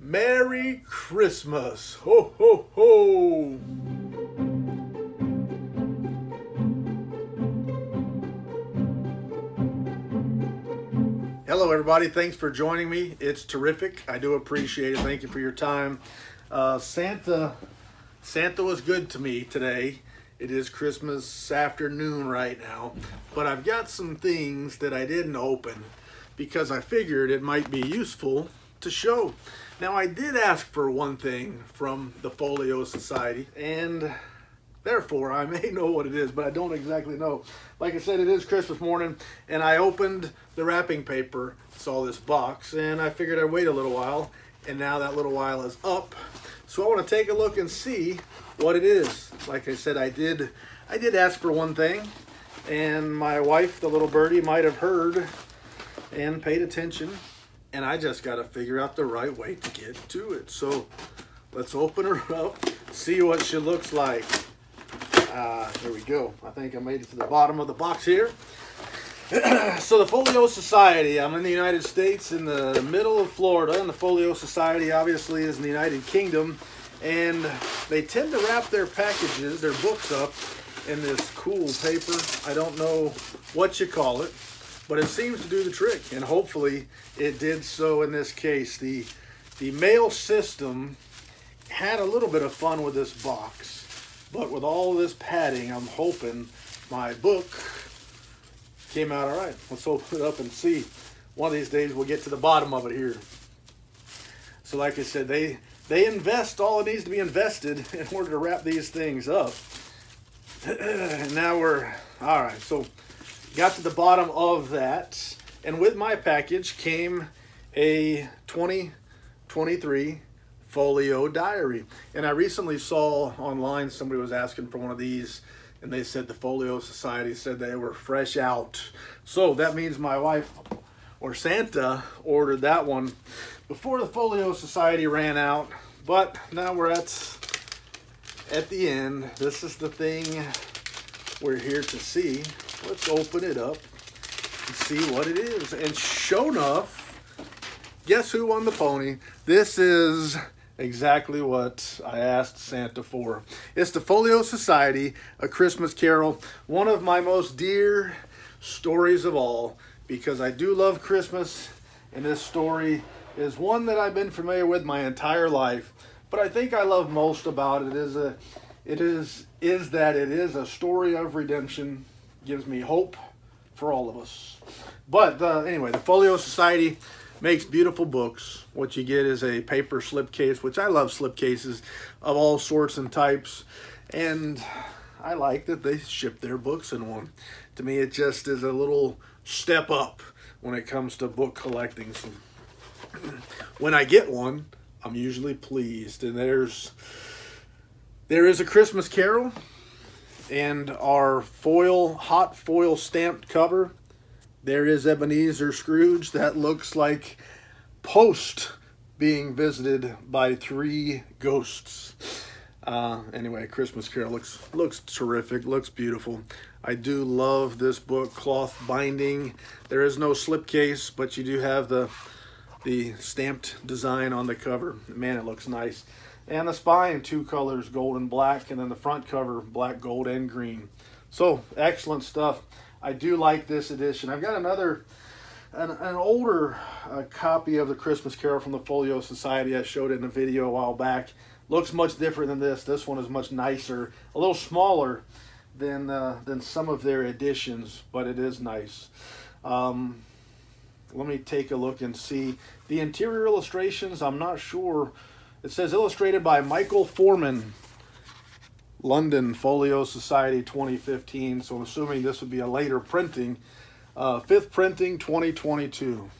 Merry Christmas! Ho, ho, ho! Hello, everybody. Thanks for joining me. It's terrific. I do appreciate it. Thank you for your time. Santa was good to me today. It is Christmas afternoon right now, but I've got some things that I didn't open because I figured it might be useful to show. Now, I did ask for one thing from the Folio Society, and therefore I may know what it is, but I don't exactly know. Like I said, it is Christmas morning, and I opened the wrapping paper, saw this box, and I figured I'd wait a little while, and now that little while is up. So I want to take a look and see what it is. Like I said, I did ask for one thing, and my wife, the little birdie, might have heard and paid attention, and I just got to figure out the right way to get to it. So let's open her up, see what she looks like. There we go. I think I made it to the bottom of the box here. So the Folio Society, I'm in the United States, in the middle of Florida, and the Folio Society obviously is in the United Kingdom, and they tend to wrap their packages, their books up in this cool paper. I don't know what you call it, but it seems to do the trick, and hopefully it did so in this case. The mail system had a little bit of fun with this box, but with all this padding, I'm hoping my book came out all right. Let's open it up and see. One of these days we'll get to the bottom of it here. So like I said, they invest all it needs to be invested in order to wrap these things up. And now we're all right. So got to the bottom of that, and with my package came a 2023 Folio diary. And I recently saw online somebody was asking for one of these, and they said the Folio Society said they were fresh out. So that means my wife, or Santa, ordered that one before the Folio Society ran out. But now we're at the end. This is the thing we're here to see. Let's open it up and see what it is. And sure enough, guess who won the pony? This is exactly what I asked Santa for. It's the Folio Society, A Christmas Carol, one of my most dear stories of all, because I do love Christmas, and this story is one that I've been familiar with my entire life. But I think I love most about it is that it is a story of redemption. Gives me hope for all of us. But anyway, the Folio Society makes beautiful books. What you get is a paper slipcase, which I love slipcases of all sorts and types. And I like that they ship their books in one. To me, it just is a little step up when it comes to book collecting. So when I get one, I'm usually pleased. And there is A Christmas Carol, and our hot foil stamped cover. There is Ebenezer Scrooge. That looks like Post being visited by 3 ghosts. Anyway, Christmas Carol looks terrific, looks beautiful. I do love this book, cloth binding. There is no slipcase, but you do have the stamped design on the cover. Man, it looks nice. And the spine, 2 colors, gold and black, and then the front cover, black, gold, and green. So, excellent stuff. I do like this edition. I've got an older copy of the Christmas Carol from the Folio Society. I showed it in a video a while back. Looks much different than this. This one is much nicer, a little smaller than some of their editions, but it is nice. Let me take a look and see. The interior illustrations, I'm not sure. It says illustrated by Michael Foreman, London, Folio Society 2015. So I'm assuming this would be a later printing. 5th printing 2022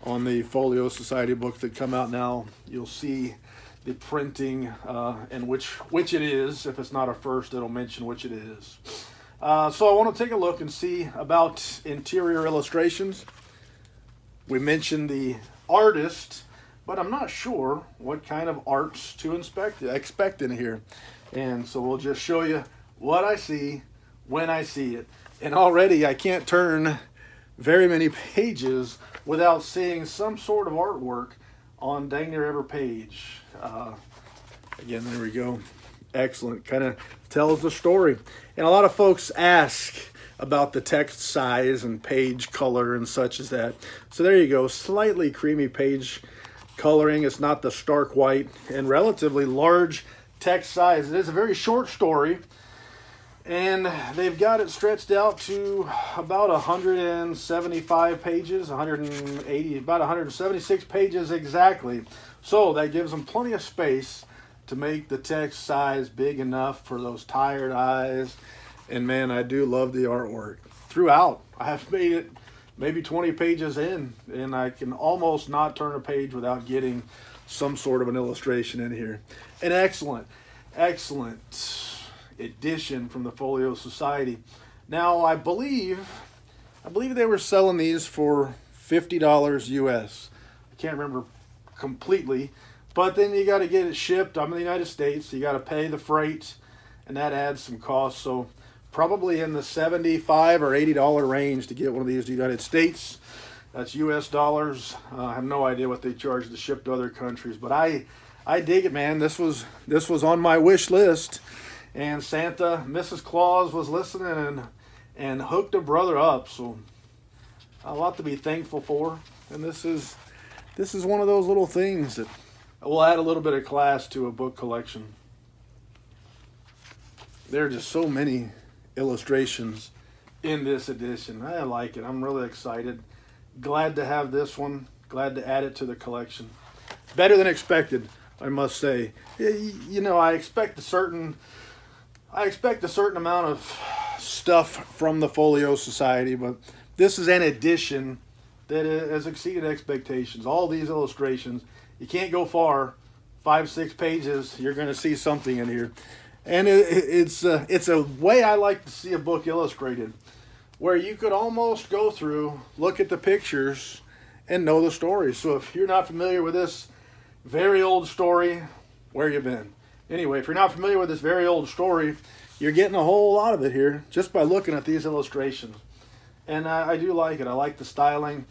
on the Folio Society books that come out now. You'll see the printing and which it is. If it's not a first, it'll mention which it is. So I want to take a look and see about interior illustrations. We mentioned the artist, but I'm not sure what kind of art to expect in here. And so we'll just show you what I see when I see it. And already I can't turn very many pages without seeing some sort of artwork on dang near every page. Again, there we go. Excellent. Kind of tells the story. And a lot of folks ask about the text size and page color and such as that. So there you go. Slightly creamy page coloring. It's not the stark white, and relatively large text size. It is a very short story, and they've got it stretched out to about 175 pages, 180, about 176 pages exactly. So that gives them plenty of space to make the text size big enough for those tired eyes. And man, I do love the artwork throughout. I have made it maybe 20 pages in, and I can almost not turn a page without getting some sort of an illustration in here. An excellent edition from the Folio Society. Now, I believe they were selling these for $50 US. I can't remember completely, but then you got to get it shipped. I'm in the United States, so you got to pay the freight, and that adds some cost. So probably in the $75 or $80 range to get one of these to the United States. That's US dollars. I have no idea what they charge to ship to other countries, but I dig it, man. This was on my wish list, and Santa, Mrs. Claus was listening and hooked a brother up. So a lot to be thankful for. And this is one of those little things that will add a little bit of class to a book collection. There are just so many illustrations in this edition. I like it. I'm really excited. Glad to have this one. Glad to add it to the collection. Better than expected, I must say. You know, I expect a certain amount of stuff from the Folio Society, but this is an edition that has exceeded expectations. All these illustrations, you can't go far. 5-6 pages, you're going to see something in here. And it's a way I like to see a book illustrated, where you could almost go through, look at the pictures, and know the story. So if you're not familiar with this very old story, where you been? Anyway, if you're not familiar with this very old story, you're getting a whole lot of it here just by looking at these illustrations. And I do like it. I like the styling.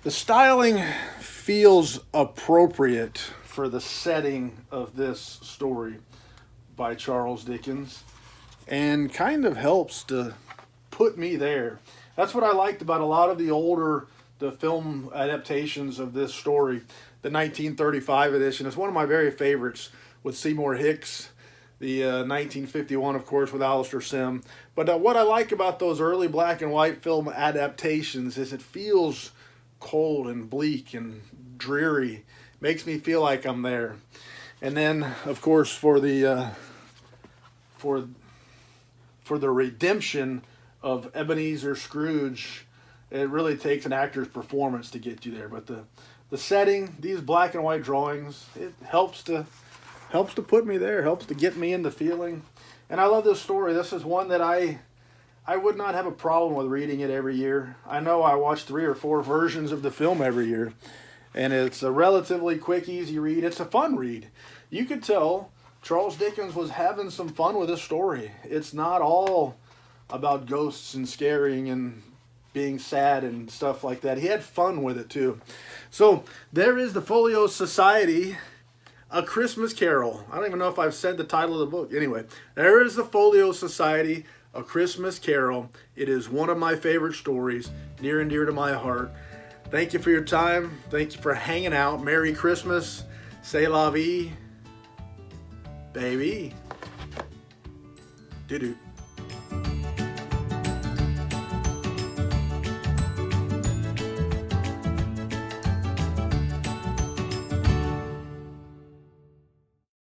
The styling feels appropriate for the setting of this story by Charles Dickens, and kind of helps to put me there. That's what I liked about a lot of the film adaptations of this story. The 1935 edition is one of my very favorites, with Seymour Hicks. The 1951, of course, with Alistair Sim. But what I like about those early black and white film adaptations is it feels cold and bleak and dreary. Makes me feel like I'm there. And then, of course, for the redemption of Ebenezer Scrooge, it really takes an actor's performance to get you there. But the setting, these black and white drawings, it helps to put me there, helps to get me in the feeling. And I love this story. This is one that I would not have a problem with reading it every year. I know I watch 3 or 4 versions of the film every year, and it's a relatively quick, easy read. It's a fun read. You could tell Charles Dickens was having some fun with this story. It's not all about ghosts and scaring and being sad and stuff like that. He had fun with it too. So there is the Folio Society, A Christmas Carol. I don't even know if I've said the title of the book. Anyway, there is the Folio Society, A Christmas Carol. It is one of my favorite stories, near and dear to my heart. Thank you for your time. Thank you for hanging out. Merry Christmas. C'est la vie, baby. Doo-doo.